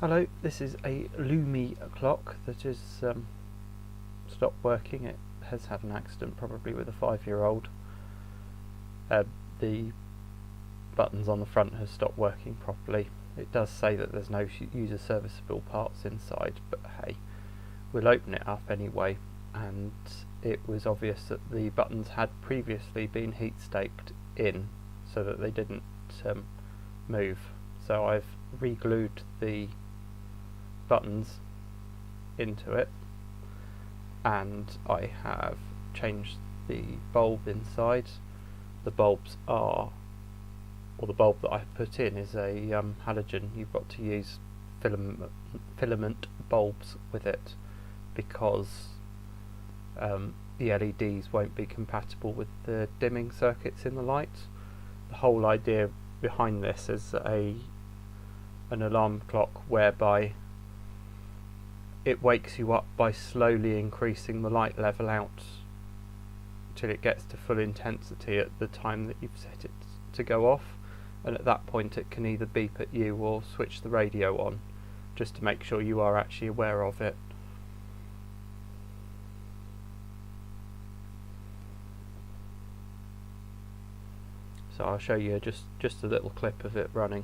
Hello, this is a lumie clock that is stopped working. It has had an accident, probably with a 5-year-old. The buttons on the front have stopped working properly. It does say that there's no user serviceable parts inside, but hey, we'll open it up anyway. And it was obvious that the buttons had previously been heat staked in so that they didn't move. So I've re-glued the buttons into it, and I have changed the bulb inside. The bulbs are, or the bulb that I put in is a halogen. You've got to use filament bulbs with it because the LEDs won't be compatible with the dimming circuits in the light. The whole idea behind this is an alarm clock whereby it wakes you up by slowly increasing the light level out till it gets to full intensity at the time that you've set it to go off, and at that point it can either beep at you or switch the radio on, just to make sure you are actually aware of it. So I'll show you just a little clip of it running.